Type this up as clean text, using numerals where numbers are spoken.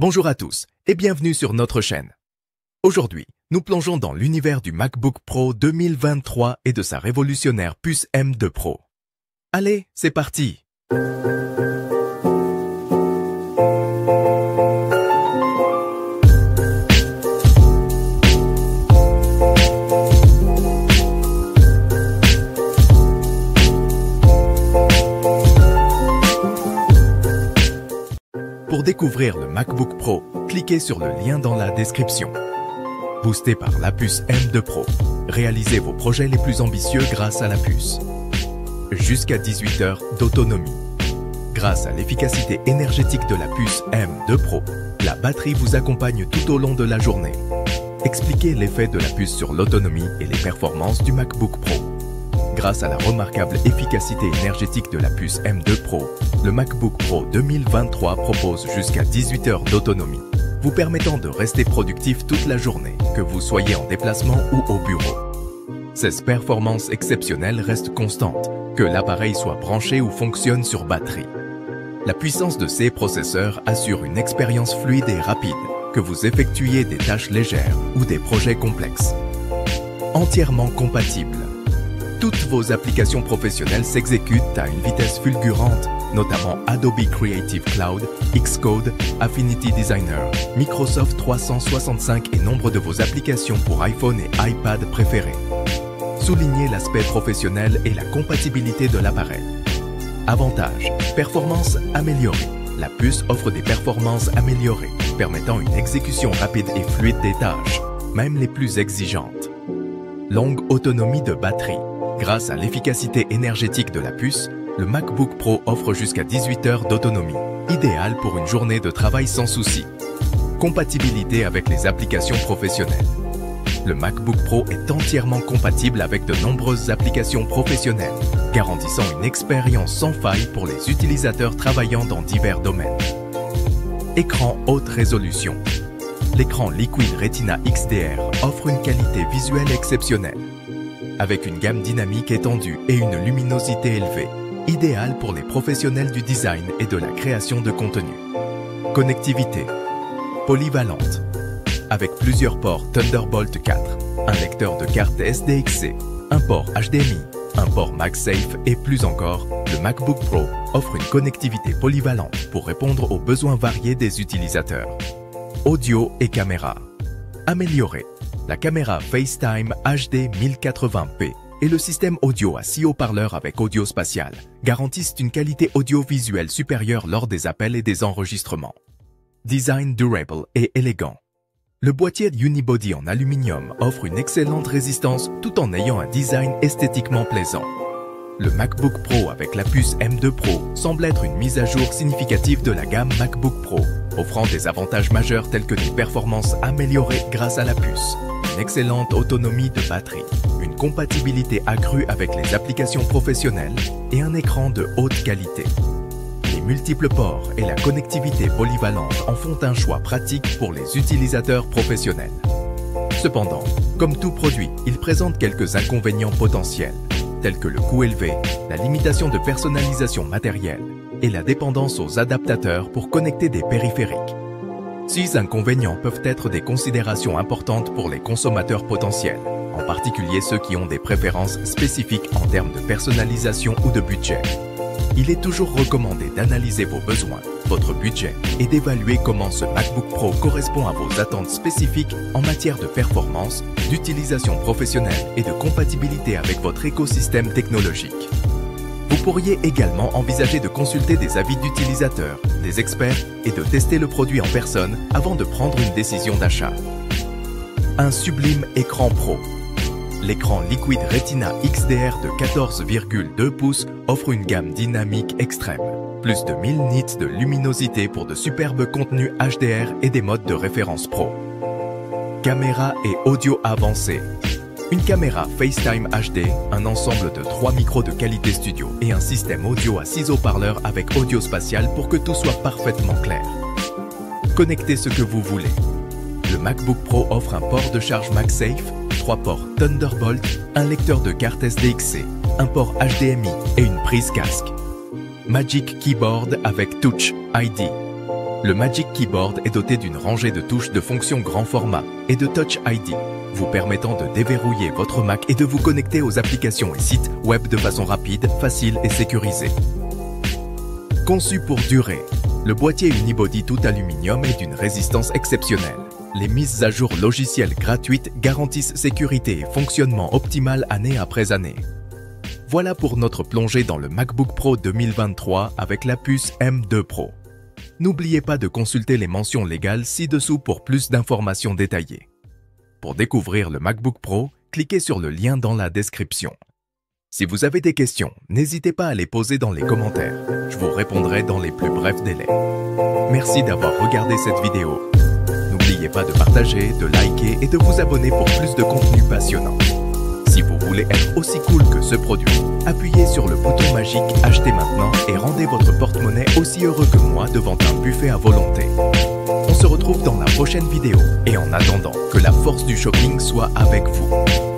Bonjour à tous et bienvenue sur notre chaîne. Aujourd'hui, nous plongeons dans l'univers du MacBook Pro 2023 et de sa révolutionnaire puce M2 Pro. Allez, c'est parti! Pour découvrir le MacBook Pro, cliquez sur le lien dans la description. Boosté par la puce M2 Pro, réalisez vos projets les plus ambitieux grâce à la puce. Jusqu'à 18 heures d'autonomie. Grâce à l'efficacité énergétique de la puce M2 Pro, la batterie vous accompagne tout au long de la journée. Expliquez l'effet de la puce sur l'autonomie et les performances du MacBook Pro. Grâce à la remarquable efficacité énergétique de la puce M2 Pro, le MacBook Pro 2023 propose jusqu'à 18 heures d'autonomie, vous permettant de rester productif toute la journée, que vous soyez en déplacement ou au bureau. Ces performances exceptionnelles restent constantes, que l'appareil soit branché ou fonctionne sur batterie. La puissance de ces processeurs assure une expérience fluide et rapide, que vous effectuiez des tâches légères ou des projets complexes. Entièrement compatible. Toutes vos applications professionnelles s'exécutent à une vitesse fulgurante, notamment Adobe Creative Cloud, Xcode, Affinity Designer, Microsoft 365 et nombre de vos applications pour iPhone et iPad préférées. Soulignez l'aspect professionnel et la compatibilité de l'appareil. Avantages: performance améliorée. La puce offre des performances améliorées, permettant une exécution rapide et fluide des tâches, même les plus exigeantes. Longue autonomie de batterie. Grâce à l'efficacité énergétique de la puce, le MacBook Pro offre jusqu'à 18 heures d'autonomie, idéal pour une journée de travail sans souci. Compatibilité avec les applications professionnelles. Le MacBook Pro est entièrement compatible avec de nombreuses applications professionnelles, garantissant une expérience sans faille pour les utilisateurs travaillant dans divers domaines. Écran haute résolution. L'écran Liquid Retina XDR offre une qualité visuelle exceptionnelle, avec une gamme dynamique étendue et une luminosité élevée, idéale pour les professionnels du design et de la création de contenu. Connectivité polyvalente. Avec plusieurs ports Thunderbolt 4, un lecteur de carte SDXC, un port HDMI, un port MagSafe et plus encore, le MacBook Pro offre une connectivité polyvalente pour répondre aux besoins variés des utilisateurs. Audio et caméra. Améliorée. La caméra FaceTime HD 1080p et le système audio à 6 haut-parleurs avec audio spatial garantissent une qualité audiovisuelle supérieure lors des appels et des enregistrements. Design durable et élégant. Le boîtier Unibody en aluminium offre une excellente résistance tout en ayant un design esthétiquement plaisant. Le MacBook Pro avec la puce M2 Pro semble être une mise à jour significative de la gamme MacBook Pro, offrant des avantages majeurs tels que des performances améliorées grâce à la puce, une excellente autonomie de batterie, une compatibilité accrue avec les applications professionnelles et un écran de haute qualité. Les multiples ports et la connectivité polyvalente en font un choix pratique pour les utilisateurs professionnels. Cependant, comme tout produit, il présente quelques inconvénients potentiels, tels que le coût élevé, la limitation de personnalisation matérielle et la dépendance aux adaptateurs pour connecter des périphériques. Ces inconvénients peuvent être des considérations importantes pour les consommateurs potentiels, en particulier ceux qui ont des préférences spécifiques en termes de personnalisation ou de budget. Il est toujours recommandé d'analyser vos besoins, votre budget et d'évaluer comment ce MacBook Pro correspond à vos attentes spécifiques en matière de performance, d'utilisation professionnelle et de compatibilité avec votre écosystème technologique. Vous pourriez également envisager de consulter des avis d'utilisateurs, des experts et de tester le produit en personne avant de prendre une décision d'achat. Un sublime écran pro. L'écran Liquid Retina XDR de 14,2 pouces offre une gamme dynamique extrême. Plus de 1000 nits de luminosité pour de superbes contenus HDR et des modes de référence pro. Caméra et audio avancé. Une caméra FaceTime HD, un ensemble de 3 micros de qualité studio et un système audio à 6 haut-parleurs avec audio spatial pour que tout soit parfaitement clair. Connectez ce que vous voulez. Le MacBook Pro offre un port de charge MagSafe, 3 ports Thunderbolt, un lecteur de carte SDXC, un port HDMI et une prise casque. Magic Keyboard avec Touch ID. Le Magic Keyboard est doté d'une rangée de touches de fonction grand format et de Touch ID, vous permettant de déverrouiller votre Mac et de vous connecter aux applications et sites web de façon rapide, facile et sécurisée. Conçu pour durer, le boîtier unibody tout aluminium est d'une résistance exceptionnelle. Les mises à jour logicielles gratuites garantissent sécurité et fonctionnement optimal année après année. Voilà pour notre plongée dans le MacBook Pro 2023 avec la puce M2 Pro. N'oubliez pas de consulter les mentions légales ci-dessous pour plus d'informations détaillées. Pour découvrir le MacBook Pro, cliquez sur le lien dans la description. Si vous avez des questions, n'hésitez pas à les poser dans les commentaires. Je vous répondrai dans les plus brefs délais. Merci d'avoir regardé cette vidéo. N'oubliez pas de partager, de liker et de vous abonner pour plus de contenu passionnant. Si vous voulez être aussi cool que ce produit, appuyez sur le bouton magique « Acheter maintenant » et rendez votre porte-monnaie aussi heureux que moi devant un buffet à volonté. On se retrouve dans la prochaine vidéo et en attendant, que la force du shopping soit avec vous.